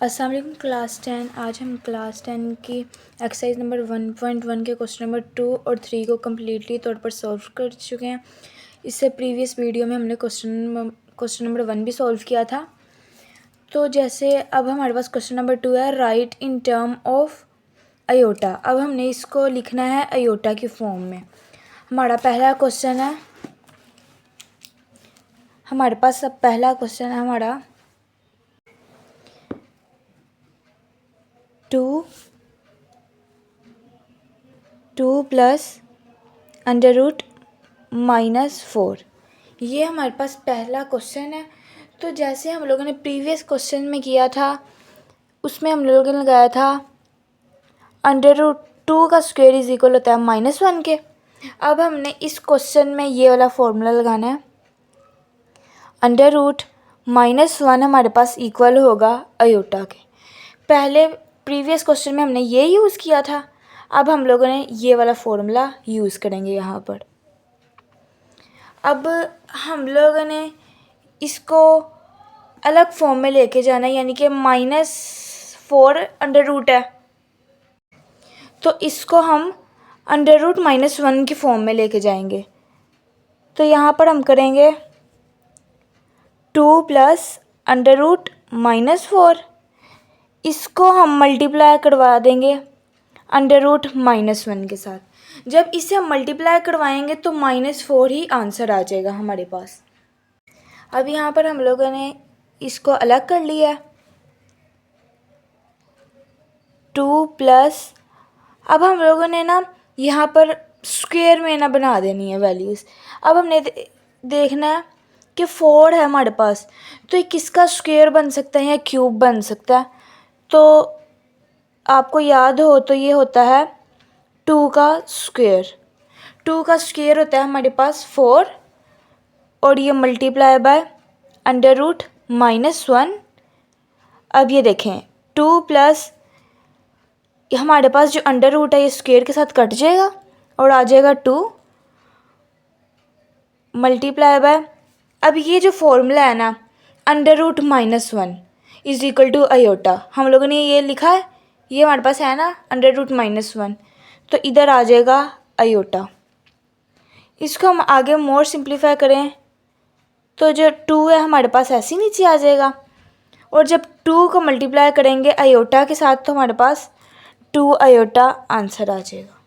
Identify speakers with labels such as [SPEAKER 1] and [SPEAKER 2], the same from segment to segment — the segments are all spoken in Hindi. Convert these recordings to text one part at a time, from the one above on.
[SPEAKER 1] अस्सलाम वालेकुम क्लास 10। आज हम क्लास 10 की एक्सरसाइज नंबर 1.1 के क्वेश्चन नंबर 2 और 3 को कम्प्लीटली तौर पर सॉल्व कर चुके हैं। इससे प्रीवियस वीडियो में हमने क्वेश्चन नंबर 1 भी सॉल्व किया था। तो जैसे अब हमारे पास क्वेश्चन नंबर 2 है, right in term of iota. अब हमने इसको लिखना है अयोटा की फॉर्म में। हमारा पहला क्वेश्चन है, हमारे पास अब पहला क्वेश्चन है हमारा 2 प्लस अंडर रूट -4। ये हमारे पास पहला क्वेश्चन है। तो जैसे हम लोगों ने प्रीवियस क्वेश्चन में किया था, उसमें हम लोगों ने लगाया था अंडर रूट 2 का स्क्वायर इज इक्वल होता है -1 के। अब हमने इस क्वेश्चन में ये वाला फॉर्मूला लगाना है, अंडर रूट -1 हमारे पास इक्वल होगा अयोटा के। पहले प्रीवियस क्वेश्चन में हमने ये यूज़ किया था, अब हम लोगों ने ये वाला फॉर्मूला यूज़ करेंगे यहाँ पर। अब हम लोगों ने इसको अलग फॉर्म में लेके जाना है, यानी कि -4 अंडर रूट है, तो इसको हम अंडर रूट -1 की फॉर्म में लेके जाएंगे। तो यहाँ पर हम करेंगे 2 प्लस अंडर रूट -4, इसको हम मल्टीप्लाई करवा देंगे अंडर रूट -1 के साथ। जब इसे हम मल्टीप्लाई करवाएंगे तो -4 ही आंसर आ जाएगा हमारे पास। अब यहाँ पर हम लोगों ने इसको अलग कर लिया है, 2 प्लस, अब हम लोगों ने ना यहाँ पर स्क्वायर में ना बना देनी है वैल्यूज़। अब हमने देखना है कि 4 है हमारे पास, तो ये किसका स्क्वायर बन सकता है या क्यूब बन सकता है। तो आपको याद हो तो ये होता है 2 का स्क्वायर। 2 का स्क्वायर होता है हमारे पास 4 और ये मल्टीप्लाई बाय अंडर रूट -1। अब ये देखें 2 प्लस हमारे पास जो अंडर रूट है ये स्क्वायर के साथ कट जाएगा और आ जाएगा 2 मल्टीप्लाई बाय, अब ये जो फॉर्मूला है ना under root -1 is equal to iota, हम लोगों ने ये लिखा है, ये हमारे पास है ना अंडर रूट -1, तो इधर आ जाएगा अयोटा। इसको हम आगे मोर सिंप्लीफाई करें तो जो 2 है हमारे पास ऐसे ही नीचे आ जाएगा, और जब 2 को मल्टीप्लाई करेंगे अयोटा के साथ तो हमारे पास 2 अयोटा आंसर आ जाएगा।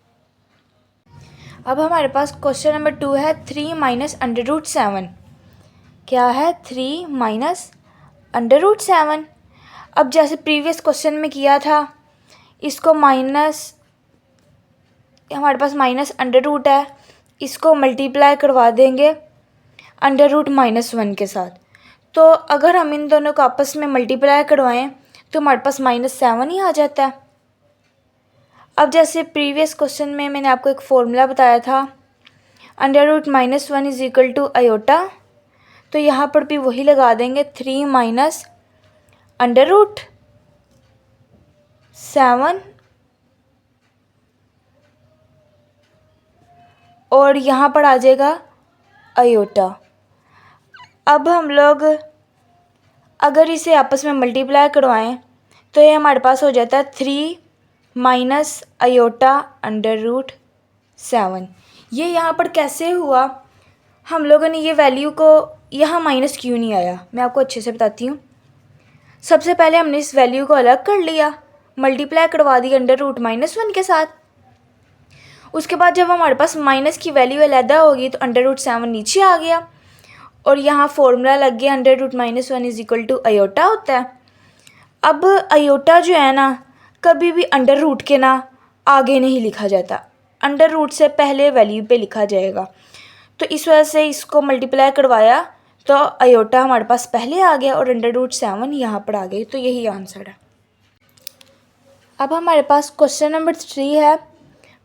[SPEAKER 1] अब हमारे पास क्वेश्चन नंबर 2 है 3 माइनस अंडर रूट 7। क्या है? 3 माइनस अंडर रूट 7। अब जैसे प्रीवियस क्वेश्चन में किया था, इसको माइनस, हमारे पास माइनस अंडर रूट है, इसको मल्टीप्लाई करवा देंगे अंडर रूट -1 के साथ। तो अगर हम इन दोनों को आपस में मल्टीप्लाई करवाएं तो हमारे पास -7 ही आ जाता है। अब जैसे प्रीवियस क्वेश्चन में मैंने आपको एक फॉर्मूला बताया था, under root -1 is equal to iota, तो यहाँ पर भी वही लगा देंगे 3 माइनस अंडर रूट 7 और यहाँ पर आ जाएगा अयोटा। अब हम लोग अगर इसे आपस में मल्टीप्लाई करवाएं तो ये हमारे पास हो जाता है 3 माइनस अयोटा अंडर रूट 7। ये यहाँ पर कैसे हुआ, हम लोगों ने ये वैल्यू को यहाँ माइनस क्यों नहीं आया, मैं आपको अच्छे से बताती हूँ। सबसे पहले हमने इस वैल्यू को अलग कर लिया, मल्टीप्लाई करवा दी अंडर रूट -1 के साथ। उसके बाद जब हमारे पास माइनस की वैल्यू अलहदा होगी तो अंडर रूट 7 नीचे आ गया और यहाँ फॉर्मूला लग गया under root -1 is equal to iota होता है। अब अयोटा जो है ना, कभी भी अंडर रूट के ना आगे नहीं लिखा जाता, अंडर रूट से पहले वैल्यू पे लिखा जाएगा। तो इस वजह से इसको मल्टीप्लाई करवाया तो अयोटा हमारे पास पहले आ गया और अंडर रूट 7 यहाँ पर आ गई, तो यही आंसर है। अब हमारे पास क्वेश्चन नंबर 3 है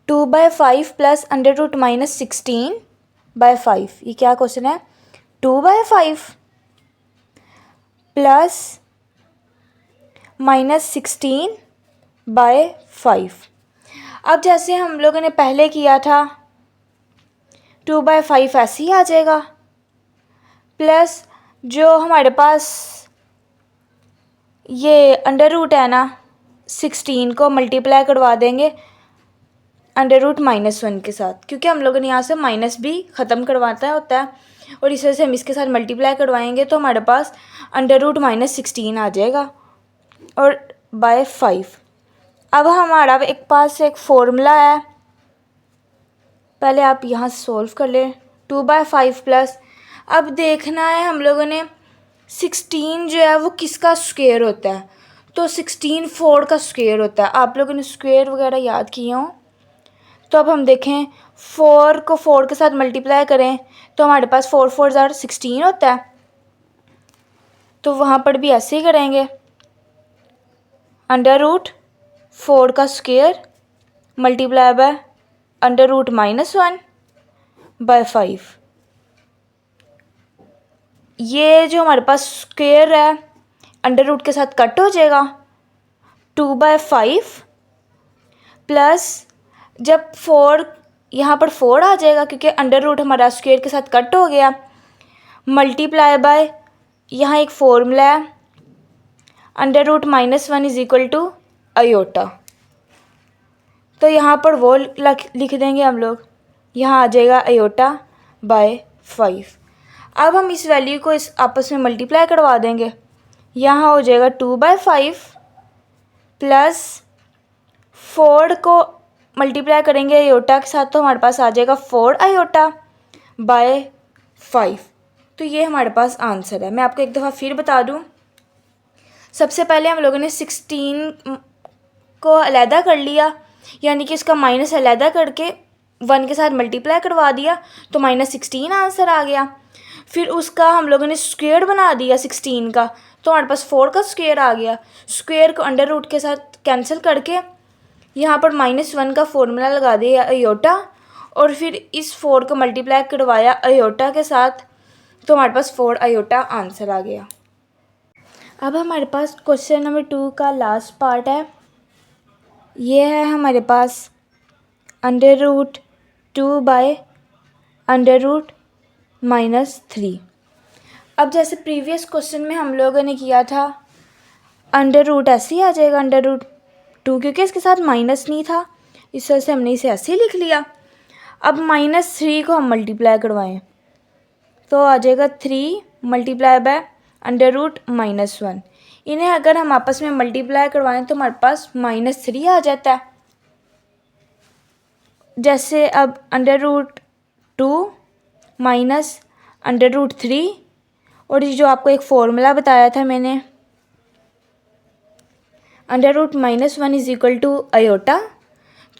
[SPEAKER 1] 2/5 प्लस अंडर रूट -16/5। ये क्या क्वेश्चन है? 2/5 प्लस -16/5। अब जैसे हम लोगों ने पहले किया था 2/5 ऐसे ही आ जाएगा, प्लस जो हमारे पास ये अंडर रूट है ना 16 को मल्टीप्लाई करवा देंगे अंडर रूट -1 के साथ, क्योंकि हम लोगों ने यहाँ से माइनस भी ख़त्म करवाता होता है और इस वजह से हम इसके साथ मल्टीप्लाई करवाएंगे तो हमारे पास अंडर रूट -16 आ जाएगा और बाय 5। अब हमारा एक पास एक फॉर्मूला है, पहले आप यहाँ से सोल्व कर लें। 2/5 प्लस, अब देखना है हम लोगों ने 16 जो है वो किसका स्क्वायर होता है, तो 16 4 का स्क्वायर होता है। आप लोगों ने स्क्वायर वगैरह याद किए हों तो अब हम देखें 4 को 4 के साथ मल्टीप्लाई करें तो हमारे पास 4 4 ज़ार 16 होता है, तो वहाँ पर भी ऐसे ही करेंगे। अंडर रूट 4 का square multiply by under root -1 by 5। ये जो हमारे पास स्क्वायर है अंडर रूट के साथ कट हो जाएगा 2/5 प्लस, जब 4 यहाँ पर 4 आ जाएगा क्योंकि अंडर रूट हमारा स्क्वायर के साथ कट हो गया, मल्टीप्लाई बाय यहाँ एक फॉर्मूला है under root -1 is equal to iota, तो यहाँ पर वो लिख देंगे हम लोग, यहाँ आ जाएगा आयोटा बाय 5। अब हम इस वैल्यू को इस आपस में मल्टीप्लाई करवा देंगे, यहाँ हो जाएगा 2/5 प्लस 4 को मल्टीप्लाई करेंगे आयोटा के साथ तो हमारे पास आ जाएगा 4 आयोटा बाय 5। तो ये हमारे पास आंसर है। मैं आपको एक दफ़ा फिर बता दूं, सबसे पहले हम लोगों ने 16 को अलहदा कर लिया, यानी कि इसका माइनस अलहदा करके 1 के साथ मल्टीप्लाई करवा दिया तो -16 आंसर आ गया। फिर उसका हम लोगों ने स्क्वायर बना दिया 16 का, तो हमारे पास 4 का स्क्वायर आ गया। स्क्वायर को अंडर रूट के साथ कैंसिल करके यहाँ पर -1 का फॉर्मूला लगा दिया आयोटा, और फिर इस 4 को मल्टीप्लाई करवाया आयोटा के साथ तो हमारे पास 4 आयोटा आंसर आ गया। अब हमारे पास क्वेश्चन नंबर 2 का लास्ट पार्ट है। ये है हमारे पास under root 2 by under root -3। अब जैसे प्रीवियस क्वेश्चन में हम लोगों ने किया था, अंडर रूट ऐसे ही आ जाएगा अंडर रूट 2, क्योंकि इसके साथ माइनस नहीं था इस वजह से हमने इसे ऐसे ही लिख लिया। अब -3 को हम मल्टीप्लाई करवाएं तो आ जाएगा 3 मल्टीप्लाई बाय अंडर रूट -1। इन्हें अगर हम आपस में मल्टीप्लाई करवाएं तो हमारे पास -3 आ जाता है। जैसे अब under root 2 minus under root 3, और ये जो आपको एक फॉर्मूला बताया था मैंने under root -1 is equal to iota,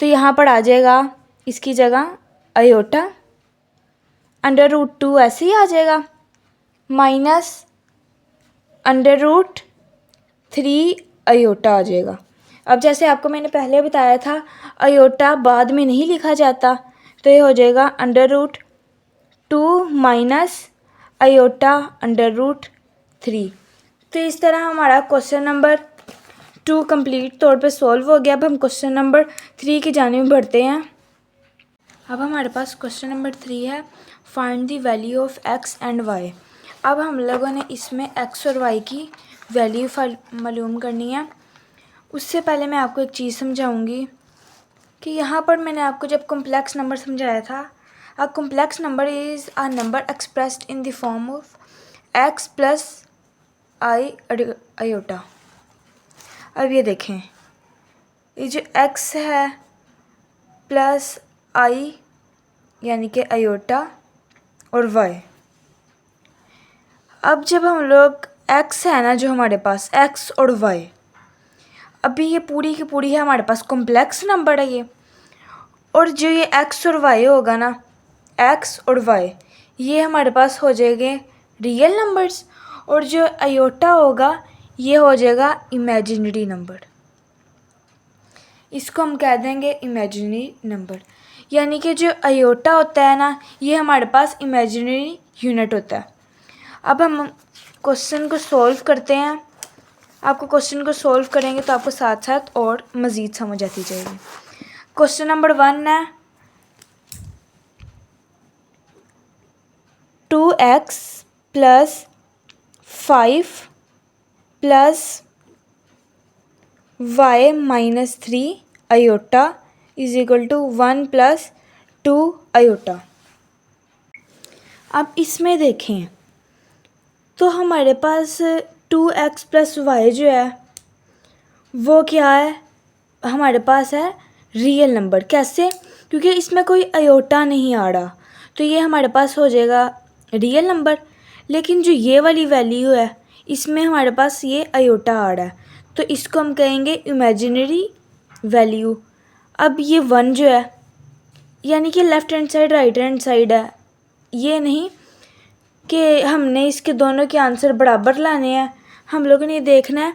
[SPEAKER 1] तो यहाँ पर आ जाएगा इसकी जगह आयोटा, अंडर रूट 2 ऐसे ही आ जाएगा माइनस अंडर रूट 3 आयोटा आ जाएगा। अब जैसे आपको मैंने पहले बताया था आयोटा बाद में नहीं लिखा जाता, तो ये हो जाएगा under root 2 minus iota under root 3। तो इस तरह हमारा क्वेश्चन नंबर 2 कंप्लीट तौर पे सॉल्व हो गया। अब हम क्वेश्चन नंबर 3 की जानिब बढ़ते हैं। अब हमारे पास क्वेश्चन नंबर 3 है, find the value of x and y। अब हम लोगों ने इसमें x और y की वैल्यू मालूम करनी है। उससे पहले मैं आपको एक चीज़ समझाऊंगी कि यहाँ पर मैंने आपको जब कॉम्प्लेक्स नंबर समझाया था, a complex number is a number expressed in the form of x plus I iota. अब ये देखें, ये जो x है प्लस आई यानी कि आयोटा और y, अब जब हम लोग x है ना जो हमारे पास x और y, अभी ये पूरी की पूरी है हमारे पास कॉम्प्लेक्स नंबर है ये, और जो ये x और y होगा ना, x और y ये हमारे पास हो जाएंगे रियल नंबर्स, और जो आयोटा होगा ये हो जाएगा इमेजिनरी नंबर। इसको हम कह देंगे इमेजिनरी नंबर, यानी कि जो आयोटा होता है ना ये हमारे पास इमेजिनरी यूनिट होता है। अब हम क्वेश्चन को सॉल्व करते हैं। आपको क्वेश्चन को सॉल्व करेंगे तो आपको साथ साथ और मज़ीद समझ आती जाएगी। क्वेश्चन नंबर 1 है 2x plus 5 plus y minus 3 iota is equal to 1 plus 2 iota. अब इसमें देखें तो हमारे पास 2x प्लस वाई जो है वो क्या है, हमारे पास है रियल नंबर। कैसे? क्योंकि इसमें कोई आयोटा नहीं आ रहा, तो ये हमारे पास हो जाएगा रियल नंबर। लेकिन जो ये वाली वैल्यू है इसमें हमारे पास ये आयोटा आ रहा है, तो इसको हम कहेंगे इमेजिनरी वैल्यू। अब ये 1 जो है यानी कि left hand side right hand side है, ये नहीं कि हमने इसके दोनों के आंसर बराबर लाने हैं, हम लोगों ने देखना है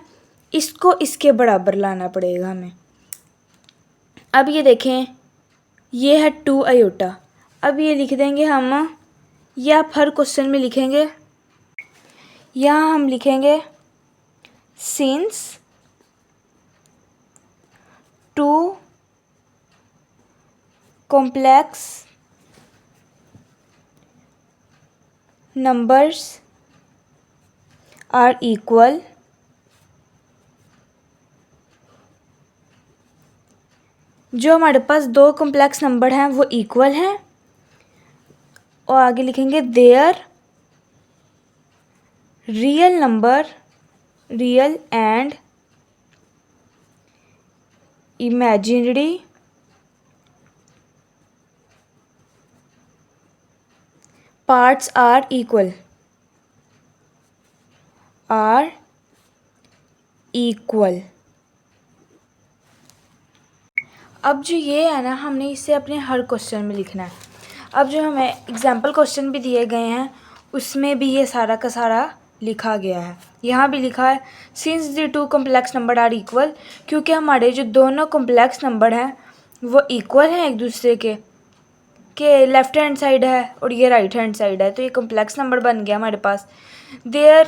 [SPEAKER 1] इसको इसके बराबर लाना पड़ेगा हमें। अब ये देखें ये है 2 आयोटा, अब ये लिख देंगे हम, या आप हर क्वेश्चन में लिखेंगे, यहाँ हम लिखेंगे since 2 complex numbers are equal, जो हमारे पास 2 कॉम्प्लेक्स नंबर हैं वो इक्वल हैं, और आगे लिखेंगे their real number, real and imaginary parts are equal, are equal. अब जो ये है ना, हमने इसे अपने हर क्वेश्चन में लिखना है। अब जो हमें एग्जाम्पल क्वेश्चन भी दिए गए हैं उसमें भी ये सारा का सारा लिखा गया है। यहाँ भी लिखा है since the 2 complex number are equal, क्योंकि हमारे जो दोनों कॉम्प्लेक्स नंबर हैं वो इक्वल हैं एक दूसरे के लेफ़्ट हैंड साइड है और ये राइट हैंड साइड है, तो ये कॉम्प्लेक्स नंबर बन गया हमारे पास। There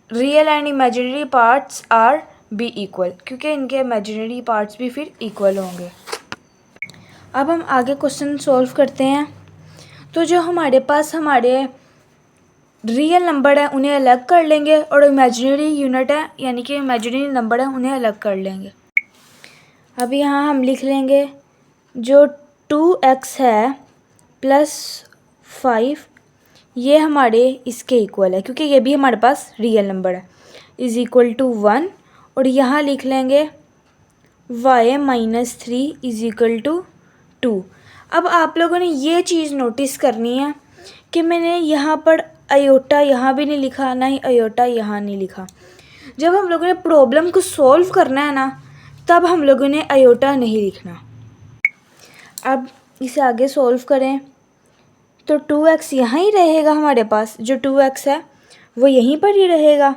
[SPEAKER 1] real and imaginary parts are be equal, क्योंकि इनके इमेजिनरी पार्ट्स भी फिर इक्वल होंगे। अब हम आगे क्वेश्चन सॉल्व करते हैं। तो जो हमारे पास हमारे रियल नंबर है उन्हें अलग कर लेंगे, और इमेजिनरी यूनिट है यानी कि इमेजिनरी नंबर है उन्हें अलग कर लेंगे। अब यहाँ हम लिख लेंगे जो 2x है प्लस 5 ये हमारे इसके इक्वल है, क्योंकि ये भी हमारे पास रियल नंबर है, इज़ इक्वल टू 1। और यहाँ लिख लेंगे y minus 3 is equal to 2। अब आप लोगों ने ये चीज़ नोटिस करनी है कि मैंने यहाँ पर आयोटा यहाँ भी नहीं लिखा, ना ही आयोटा यहाँ नहीं लिखा। जब हम लोगों ने प्रॉब्लम को सॉल्व करना है ना, तब हम लोगों ने आयोटा नहीं लिखना। अब इसे आगे सॉल्व करें तो 2x यहाँ ही रहेगा हमारे पास, जो 2x है वो यहीं पर ही रहेगा,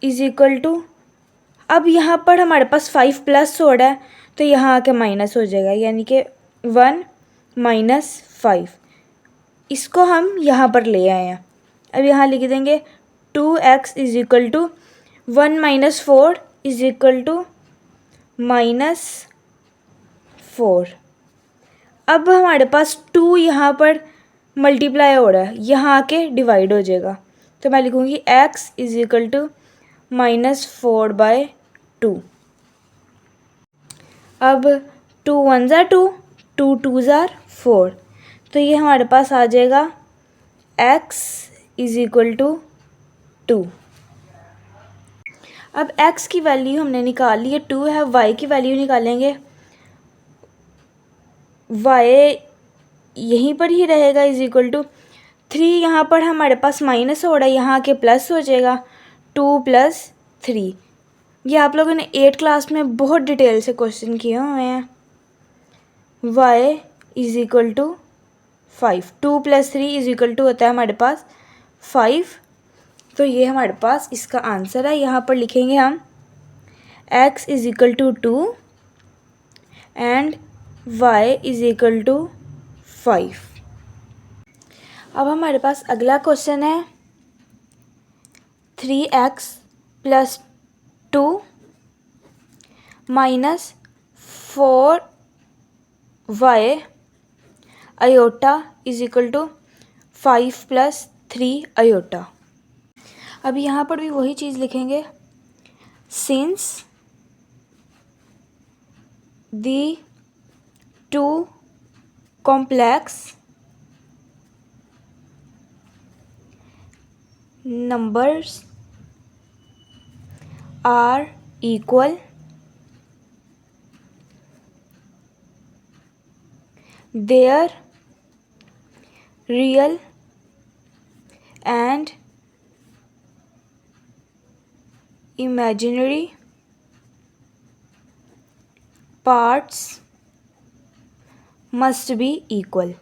[SPEAKER 1] इज़ इक्वल टू, अब यहाँ पर हमारे पास 5 प्लस हो रहा है तो यहाँ आके माइनस हो जाएगा, यानी कि 1 माइनस 5, इसको हम यहाँ पर ले आए हैं। अब यहाँ लिख देंगे 2x is equal to 1 minus 4 is equal to minus 4। अब हमारे पास 2 यहाँ पर मल्टीप्लाई हो रहा है, यहाँ आके डिवाइड हो जाएगा, तो मैं लिखूँगी x इज़ इक्वल टू -4/2। अब 2 1 ज़ा 2, 2 2 ज़ा 4, तो ये हमारे पास आ जाएगा x इज़ इक्वल टू 2। अब x की वैल्यू हमने निकाल ली है, 2 है, y की वैल्यू निकालेंगे, y यहीं पर ही रहेगा, इज़ इक्वल टू 3, यहाँ पर हमारे पास माइनस हो रहा है, यहाँ के प्लस हो जाएगा 2 + 3। ये आप लोगों ने 8 क्लास में बहुत डिटेल से क्वेश्चन किए हुए हैं। y is equal to 5, 2 + 3 is equal to होता है हमारे पास 5, तो ये हमारे पास इसका आंसर है। यहाँ पर लिखेंगे हम x is equal to 2 and y is equal to 5। अब हमारे पास अगला क्वेश्चन है 3x + 2 minus 4y iota is equal to 5 + 3 iota. अब यहाँ पर भी वही चीज़ लिखेंगे, since the two complex numbers are equal, their real and imaginary parts must be equal.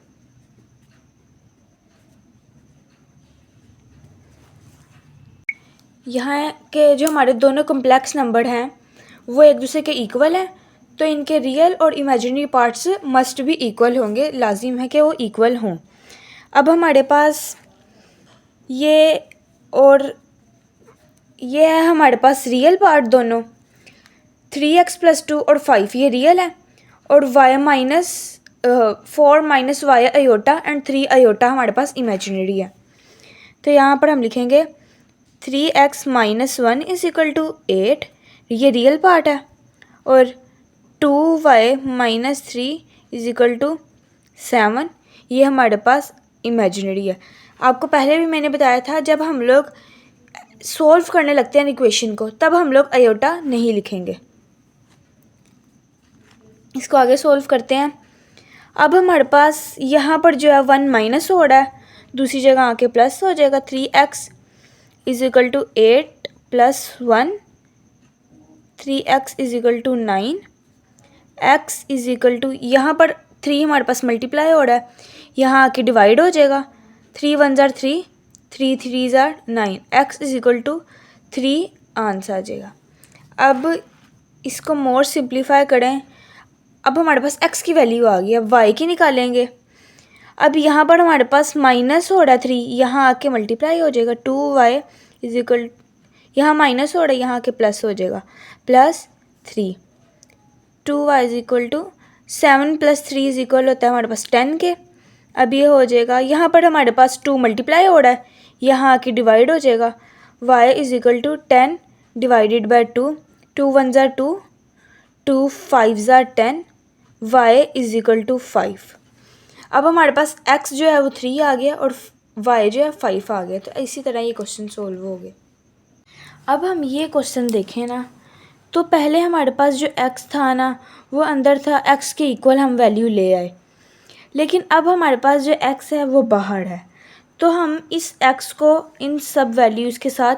[SPEAKER 1] यहाँ के जो हमारे दोनों कॉम्प्लेक्स नंबर हैं वो एक दूसरे के इक्वल हैं, तो इनके रियल और इमेजिनरी पार्ट्स मस्ट भी इक्वल होंगे, लाजिम है कि वो इक्वल हों। अब हमारे पास ये और ये है हमारे पास रियल पार्ट दोनों, 3x + 2 और 5 ये रियल है, और y - 4 - y iota and 3 iota हमारे पास इमेजिनरी है। तो यहाँ पर हम लिखेंगे 3x - 1 = 8 ये रियल पार्ट है, और 2y - 3 = 7 ये हमारे पास इमेजिनरी है। आपको पहले भी मैंने बताया था जब हम लोग सॉल्व करने लगते हैं इक्वेशन को तब हम लोग आयोटा नहीं लिखेंगे। इसको आगे सॉल्व करते हैं। अब हमारे पास यहाँ पर जो है 1 माइनस हो रहा है, दूसरी जगह आके प्लस हो जाएगा। 3x = 8 + 1 3x = 9 x यहाँ पर 3 हमारे पास मल्टीप्लाई हो रहा है, यहाँ आके डिवाइड हो जाएगा। 3 × 1 = 3 3 × 3 = 9 x = 3 आंसर आ जाएगा। अब इसको मोर सिंप्लीफाई करें। अब हमारे पास x की वैल्यू आ गई है, y की निकालेंगे। अब यहाँ पर हमारे पास माइनस हो रहा है 3, यहाँ आके मल्टीप्लाई हो जाएगा। 2y यहाँ माइनस हो रहा है, यहाँ आके प्लस हो जाएगा +3। 2y = 7 + 3 होता है हमारे पास 10 के। अब ये हो जाएगा, यहाँ पर हमारे पास 2 मल्टीप्लाई हो रहा है, यहाँ आके डिवाइड हो जाएगा। y = 10 / 2 2 × 1 = 2 2 × 5 = 10 y = 5। अब हमारे पास x जो है वो 3 आ गया और y जो है 5 आ गया। तो इसी तरह ये क्वेश्चन सोल्व हो गए। अब हम ये क्वेश्चन देखें ना, तो पहले हमारे पास जो x था ना वो अंदर था, x के इक्वल हम वैल्यू ले आए, लेकिन अब हमारे पास जो x है वो बाहर है। तो हम इस x को इन सब वैल्यूज़ के साथ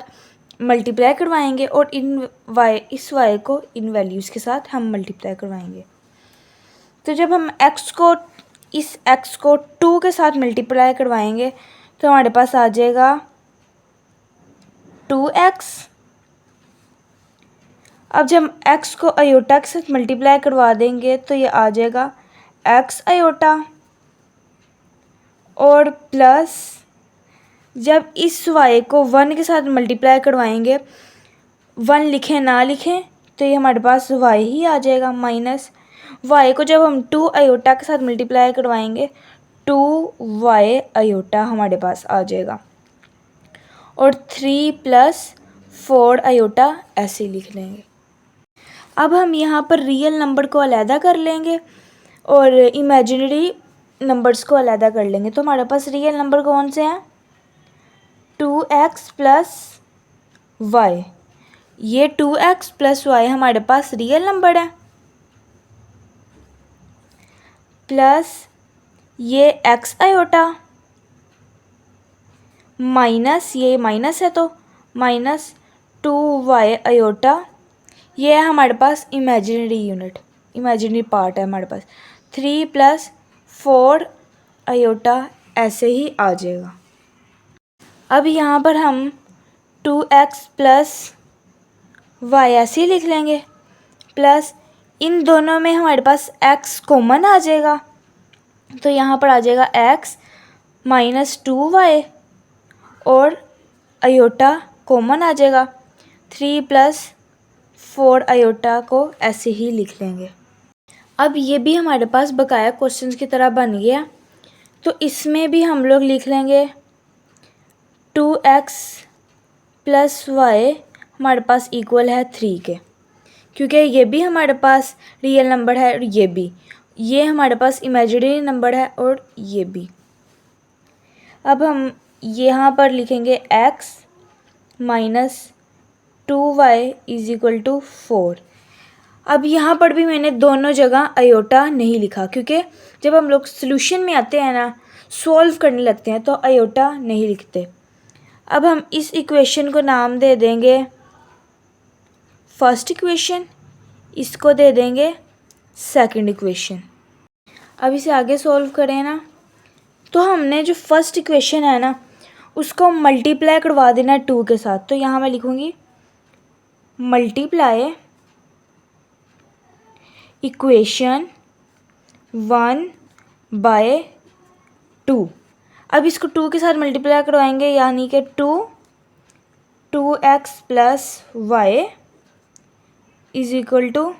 [SPEAKER 1] मल्टीप्लाई करवाएंगे और इस y को इन वैल्यूज़ के साथ हम मल्टीप्लाई करवाएंगे। तो जब हम इस x को 2 के साथ मल्टीप्लाई करवाएंगे तो हमारे पास आ जाएगा 2x। अब जब x को आयोटा के साथ मल्टीप्लाई करवा देंगे तो ये आ जाएगा x आयोटा, और प्लस जब इस y को 1 के साथ मल्टीप्लाई करवाएंगे, 1 लिखें ना लिखें तो ये हमारे पास y ही आ जाएगा, माइनस y को जब हम 2 आयोटा के साथ मल्टीप्लाई करवाएंगे 2y आयोटा हमारे पास आ जाएगा, और 3 + 4 आयोटा ऐसे लिख लेंगे। अब हम यहाँ पर रियल नंबर को अलहदा कर लेंगे और इमेजिनरी नंबर्स को अलहदा कर लेंगे। तो हमारे पास रियल नंबर कौन से हैं? 2x + y। ये 2x + y हमारे पास रियल नंबर है, प्लस ये x आयोटा, माइनस ये माइनस है तो माइनस 2y आयोटा, ये है हमारे पास इमेजिनरी पार्ट है हमारे पास। 3 + 4 आयोटा ऐसे ही आ जाएगा। अब यहाँ पर हम 2x + y ऐसे ही लिख लेंगे, प्लस इन दोनों में हमारे पास x कॉमन आ जाएगा, तो यहाँ पर आ जाएगा x - 2y, और आयोटा कॉमन आ जाएगा। 3 + 4 आयोटा को ऐसे ही लिख लेंगे। अब ये भी हमारे पास बकाया क्वेश्चंस की तरह बन गया, तो इसमें भी हम लोग लिख लेंगे 2x + y हमारे पास इक्वल है 3 के, क्योंकि ये भी हमारे पास रियल नंबर है और ये हमारे पास इमेजिनरी नंबर है और ये भी। अब हम यहाँ पर लिखेंगे x minus 2y is equal to 4। अब यहाँ पर भी मैंने दोनों जगह आयोटा नहीं लिखा, क्योंकि जब हम लोग सॉल्यूशन में आते हैं ना, सॉल्व करने लगते हैं, तो आयोटा नहीं लिखते। अब हम इस इक्वेशन को नाम दे देंगे फर्स्ट इक्वेशन, इसको दे देंगे सेकंड इक्वेशन। अब इसे आगे सॉल्व करें ना, तो हमने जो फर्स्ट इक्वेशन है ना, उसको मल्टीप्लाई करवा देना है 2 के साथ। तो यहाँ मैं लिखूँगी मल्टीप्लाई इक्वेशन 1 बाय 2। अब इसको 2 के साथ मल्टीप्लाई करवाएंगे, यानी कि 2x plus y is equal to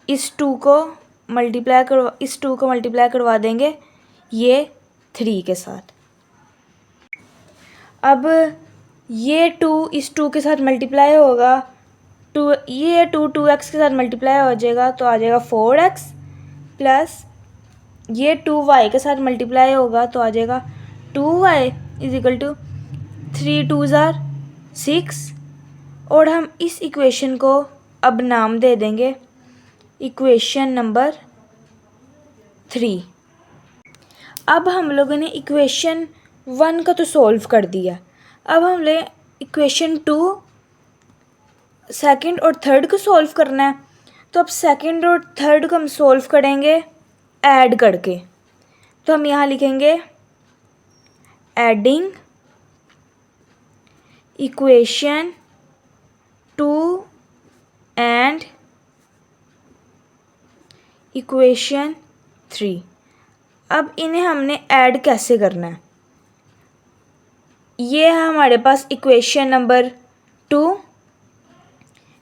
[SPEAKER 1] इस 2 को मल्टीप्लाई करवा देंगे ये 3 के साथ। अब ये 2 इस 2 के साथ मल्टीप्लाई होगा, 2x के साथ मल्टीप्लाई हो जाएगा, तो आ जाएगा 4x प्लस ये 2y के साथ मल्टीप्लाई होगा, तो आ जाएगा 2y is equal to 3 2s are 6। और हम इस इक्वेशन को अब नाम दे देंगे इक्वेशन नंबर 3। अब हम लोगों ने इक्वेशन 1 का तो सॉल्व कर दिया, अब हम ले इक्वेशन 2 सेकंड और थर्ड को सॉल्व करना है। तो अब सेकंड और थर्ड को हम सॉल्व करेंगे ऐड करके। तो हम यहाँ लिखेंगे एडिंग इक्वेशन 2 एंड इक्वेशन 3। अब इन्हें हमने ऐड कैसे करना है, ये है हमारे पास equation number 2,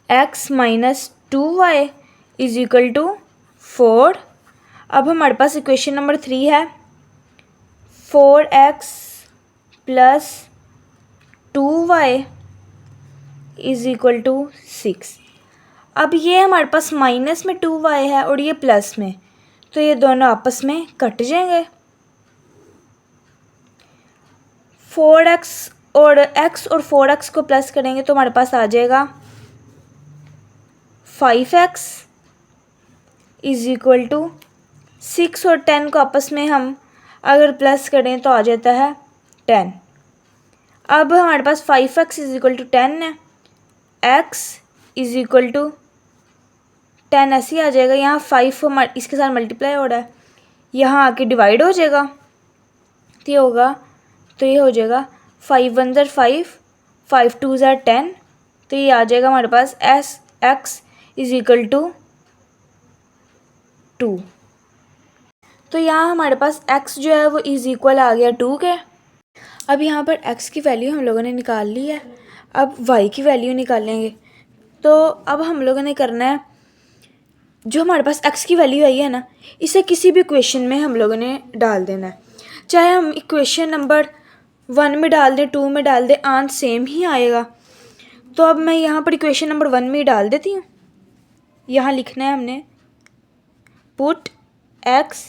[SPEAKER 1] x minus 2y is equal to 4। अब हमारे पास इक्वेशन नंबर 3 है 4x plus 2y is equal to 6। अब ये हमारे पास माइनस में 2y है और ये प्लस में, तो ये दोनों आपस में कट जाएंगे। 4x और x और 4x को प्लस करेंगे तो हमारे पास आ जाएगा 5x इज इक्वल टू 6 और 10 को आपस में हम अगर प्लस करें तो आ जाता है 10। अब हमारे पास 5x इज इक्वल टू 10 है, x इज इक्वल टू 10 ऐसे ही आ जाएगा। यहाँ 5 इसके साथ मल्टीप्लाई हो रहा है, यहाँ आके डिवाइड हो जाएगा, तो ये हो जाएगा 5 1 ज़र 5, 5 2 ज़र 10, तो ये आ जाएगा हमारे पास x इज इक्वल टू 2। तो यहाँ हमारे पास x जो है वो इज इक्वल आ गया 2 के। अब यहाँ पर x की वैल्यू हम लोगों ने निकाल ली है, अब y की वैल्यू निकालेंगे। तो अब हम लोगों ने करना है, जो हमारे पास x की वैल्यू आई है ना, इसे किसी भी इक्वेशन में हम लोगों ने डाल देना है, चाहे हम इक्वेशन नंबर 1 में डाल दें 2 में डाल दें, आंसर सेम ही आएगा। तो अब मैं यहाँ पर इक्वेशन नंबर 1 में ही डाल देती हूँ। यहाँ लिखना है हमने put x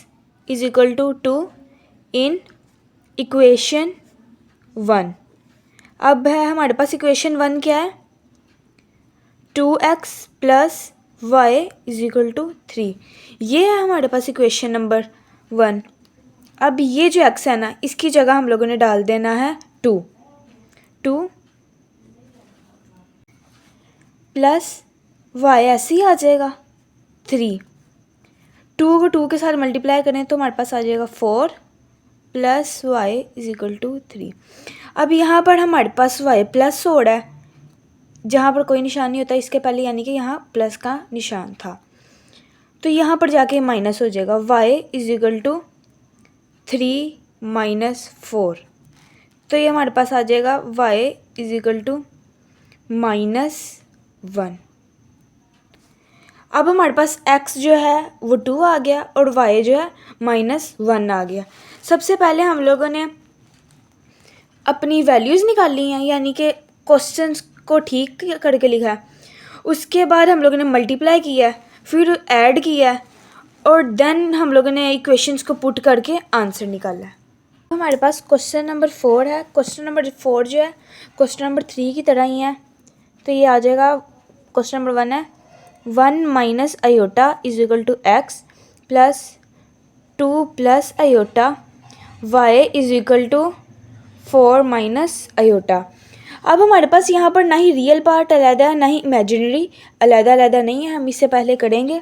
[SPEAKER 1] is equal to 2 in equation 1। अब है हमारे पास इक्वेशन 1 क्या है, 2x plus y is equal to 3। ये है हमारे पास इक्वेशन नंबर 1। अब ये जो x है ना, इसकी जगह हम लोगों ने डाल देना है 2 प्लस y ऐसे ही आ जाएगा 3। 2 को 2 के साथ मल्टीप्लाई करें तो हमारे पास आ जाएगा 4 plus y is equal to 3। अब यहाँ पर हमारे पास y प्लस हो रहा है, जहाँ पर कोई निशान नहीं होता इसके पहले, यानी कि यहाँ प्लस का निशान था, तो यहाँ पर जाके माइनस हो जाएगा। y is equal to 3 minus 4, तो ये हमारे पास आ जाएगा y इज इक्वल टू -1। अब हमारे पास x जो है वो 2 आ गया और y जो है -1 आ गया। सबसे पहले हम लोगों ने अपनी वैल्यूज़ निकाली हैं, यानी कि को ठीक करके लिखा है, उसके बाद हम लोगों ने मल्टीप्लाई किया है, फिर ऐड किया है, और देन हम लोगों ने इक्वेशंस को पुट करके आंसर निकाला है। हमारे पास क्वेश्चन नंबर 4 है। क्वेश्चन नंबर 4 जो है क्वेश्चन नंबर 3 की तरह ही है। तो ये आ जाएगा, क्वेश्चन नंबर 1 है 1 minus iota is equal to x plus 2 plus iota y is equal to 4 minus iota. अब हमारे पास यहाँ पर ना ही रियल पार्ट अलग है ना ही इमेजिनरी, अलग नहीं है, हम इससे पहले करेंगे।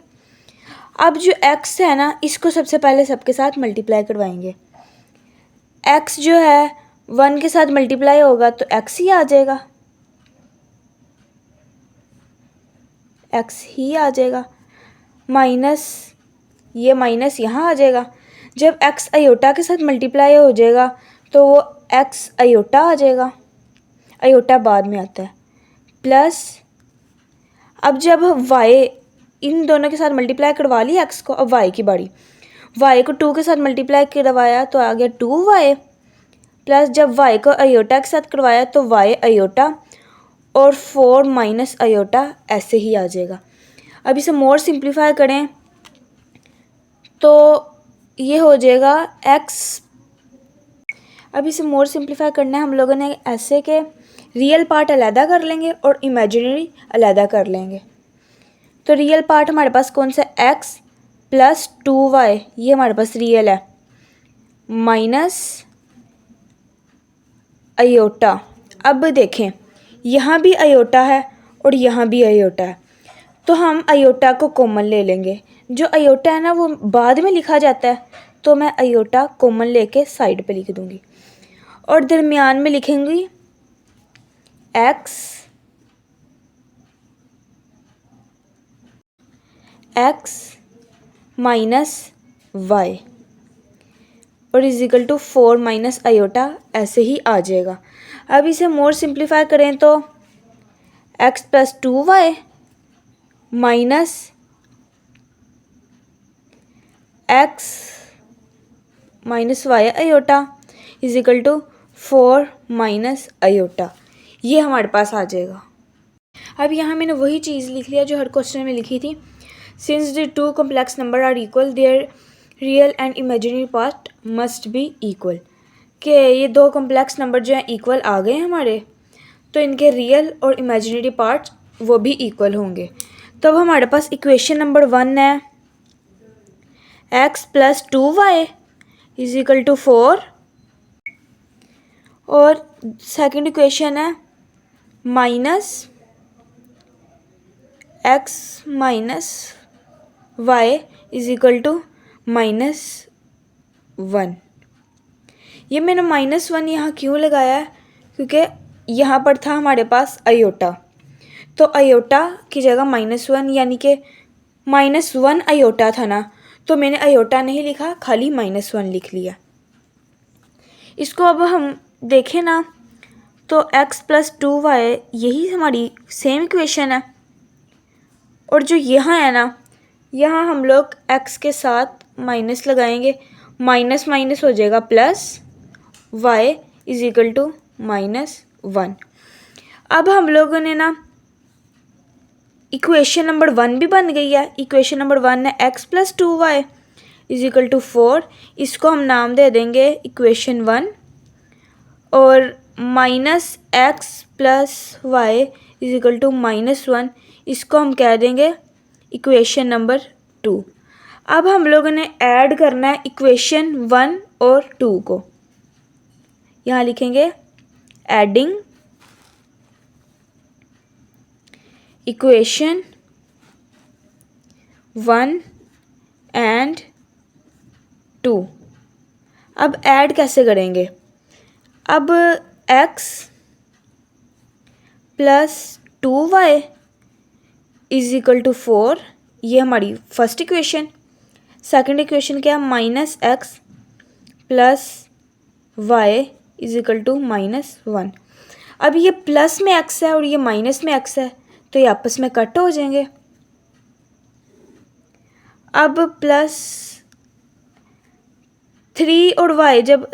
[SPEAKER 1] अब जो x है ना, इसको सबसे पहले सबके साथ मल्टीप्लाई करवाएंगे। x जो है 1 के साथ मल्टीप्लाई होगा तो x ही आ जाएगा, x ही आ जाएगा, माइनस ये माइनस यहाँ आ जाएगा। जब x आयोटा के साथ मल्टीप्लाई हो जाएगा तो वो x आयोटा आ जाएगा, आयोटा बाद में आता है, प्लस अब जब y इन दोनों के साथ मल्टीप्लाई करवा लिया x को, अब y की बारी, y को 2 के साथ मल्टीप्लाई करवाया तो आ गया 2y, प्लस जब y को आयोटा के साथ करवाया तो y आयोटा, और 4 माइनस आयोटा ऐसे ही आ जाएगा। अब इसे मोर सिंप्लीफाई करें तो ये हो जाएगा x। अब इसे मोर सिंप्लीफाई करना है हम लोगों ने ऐसे के रियल पार्ट अलहदा कर लेंगे और इमेजिनरी अलहदा कर लेंगे। तो रियल पार्ट हमारे पास कौन सा, x प्लस 2y, ये हमारे पास रियल है, माइनस आयोटा। अब देखें यहाँ भी आयोटा है और यहाँ भी आयोटा है, तो हम आयोटा को कॉमन ले लेंगे। जो आयोटा है ना वो बाद में लिखा जाता है, तो मैं आयोटा कॉमन लेके साइड पे लिख दूँगी और दरमियान में लिखेंगी x माइनस वाई और is equal to 4 minus iota, ऐसे ही आ जाएगा। अब इसे मोर सिंप्लीफाई करें तो x plus 2y minus x minus y iota is equal to 4 minus iota, ये हमारे पास आ जाएगा। अब यहाँ मैंने वही चीज़ लिख लिया जो हर क्वेश्चन में लिखी थी। Since the two complex number are equal their real and imaginary part must be equal, कि ये दो कॉम्प्लेक्स नंबर जो हैं इक्वल आ गए हमारे, तो इनके रियल और इमेजिनरी पार्ट वो भी इक्वल होंगे। तो अब हमारे पास इक्वेशन नंबर 1 है x plus 2y is equal to 4, और सेकंड इक्वेशन है minus x minus y is equal to -1। ये मैंने -1 यहाँ क्यों लगाया है, क्योंकि यहाँ पर था हमारे पास आयोटा, तो आयोटा की जगह -1, यानी कि -1 आयोटा था ना, तो मैंने आयोटा नहीं लिखा, खाली -1 लिख लिया। इसको अब हम देखें ना तो x प्लस 2y यही हमारी सेम इक्वेशन है, और जो यहाँ है ना, यहाँ हम लोग x के साथ माइनस लगाएंगे, माइनस माइनस हो जाएगा plus, y is equal to -1। अब हम लोगों ने ना इक्वेशन नंबर 1 भी बन गई है। इक्वेशन नंबर 1 है x plus 2y is equal to 4, इसको हम नाम दे देंगे इक्वेशन 1, और minus x plus y is equal to -1, इसको हम कह देंगे इक्वेशन नंबर 2। अब हम लोगों ने ऐड करना है इक्वेशन 1 और 2 को, यहाँ लिखेंगे एडिंग इक्वेशन 1 एंड 2। अब ऐड कैसे करेंगे, अब x plus 2y is equal to 4, ये हमारी फर्स्ट इक्वेशन। सेकंड इक्वेशन क्या है, -x plus y is equal to -1। अब ये प्लस में x है और ये माइनस में x है, तो ये आपस में कट हो जाएंगे। अब प्लस 3 और y, जब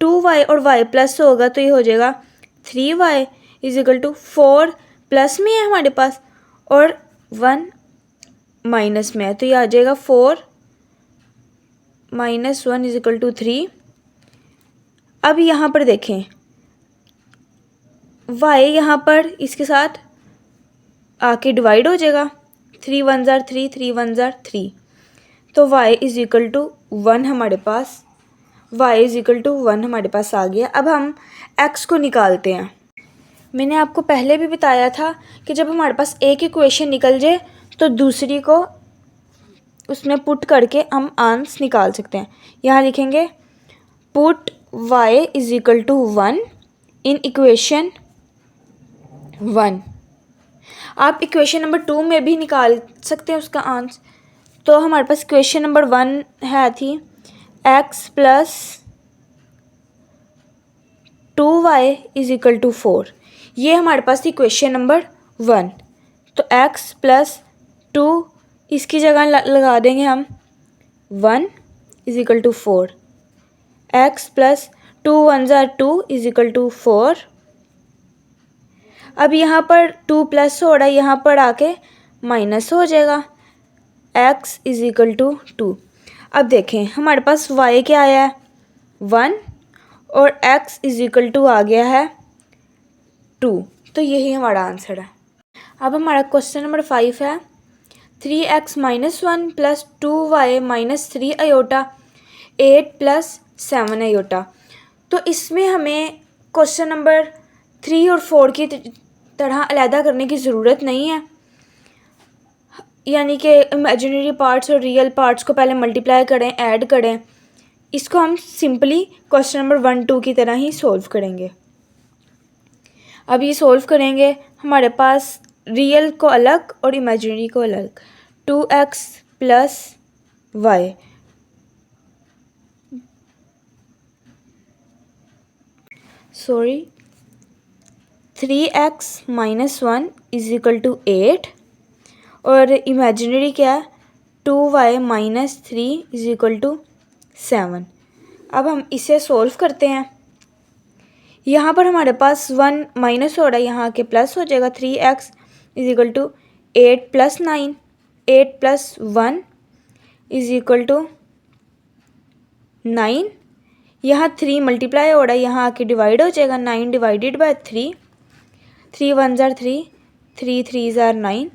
[SPEAKER 1] 2y और y प्लस होगा तो ये हो जाएगा 3y is equal to 4 plus में है हमारे पास और 1 माइनस में है, तो ये आ जाएगा 4 - 1 = 3। अब यहाँ पर देखें y यहाँ पर इसके साथ आके डिवाइड हो जाएगा, 3 × 1 = 3, 3 × 1 = 3, तो y = 1 हमारे पास आ गया। अब हम x को निकालते हैं। मैंने आपको पहले भी बताया था कि जब हमारे पास एक इक्वेशन निकल जाए तो दूसरी को उसमें पुट करके हम आंसर निकाल सकते हैं। यहाँ लिखेंगे पुट y = 1 इन इक्वेशन 1। आप इक्वेशन नंबर 2 में भी निकाल सकते हैं उसका आंसर। तो हमारे पास इक्वेशन नंबर 1 है थी x + 2y = 4। ये हमारे पास थी इक्वेशन नंबर 1। तो x + 2 इसकी जगह लगा देंगे हम 1 = 4। x + 2 × 1 = 2 = 4। अब यहाँ पर 2 प्लस हो रहा है, यहाँ पर आके माइनस हो जाएगा, x = 2। अब देखें हमारे पास y क्या आया है 1 और x = आ गया है 2, तो यही हमारा आंसर है। अब हमारा क्वेश्चन नंबर 5 है 3x - 1 + 2y - 3 iota 8 + 7 iota। तो इसमें हमें क्वेश्चन नंबर 3 और 4 की तरह अलहदा करने की ज़रूरत नहीं है, यानी कि इमेजिनरी पार्ट्स और रियल पार्ट्स को पहले मल्टीप्लाई करें, ऐड करें। इसको हम सिंपली क्वेश्चन नंबर 1, 2 की तरह ही सॉल्व करेंगे। अब ये सॉल्व करेंगे, हमारे पास रियल को अलग और इमेजिनरी को अलग। 2x + y सॉरी 3x - 1 = 8 और इमेजिनरी क्या है 2y - 3 = 7। अब हम इसे सॉल्व करते हैं। यहाँ पर हमारे पास 1 माइनस हो रहा है, यहाँ के प्लस हो जाएगा। 3x = 8 + 9, 8 + 1 = 9। यहाँ 3 मल्टीप्लाई हो रहा है, यहाँ आके डिवाइड हो जाएगा, 9 / 3, 3 × 1 = 3, 3 × 3 = 9,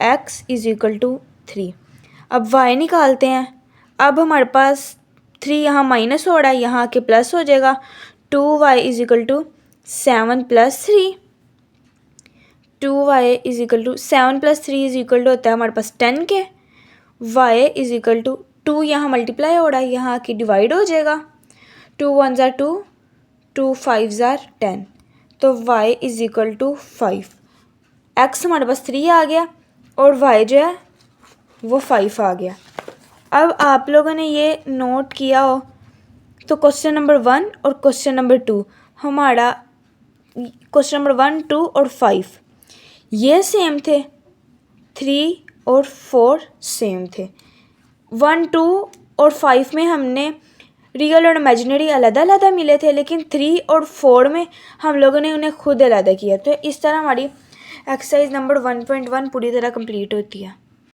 [SPEAKER 1] x = 3। अब y निकालते हैं। अब हमारे पास 3 यहाँ माइनस हो रहा है, यहाँ आके प्लस हो जाएगा, 2y = 7 + 3, 2y = 7 + 3 होता है हमारे पास 10 के। y = 2 यहाँ मल्टीप्लाई हो रहा है, यहाँ आके डिवाइड हो जाएगा, 2 × 1 = 2, 2 × 5 = 10, तो y = 5। x हमारे पास 3 आ गया और y जो है वो 5 आ गया। अब आप लोगों ने ये नोट किया हो तो क्वेश्चन नंबर 1 और क्वेश्चन नंबर 2, हमारा क्वेश्चन नंबर 1, 2 और 5 ये सेम थे, 3 और 4 सेम थे। 1, 2 और 5 में हमने रियल और इमेजिनरी अलग मिले थे, लेकिन 3 और 4 में हम लोगों ने उन्हें खुद अलग किया। तो इस तरह हमारी एक्सरसाइज नंबर 1.1 पूरी तरह कंप्लीट होती है।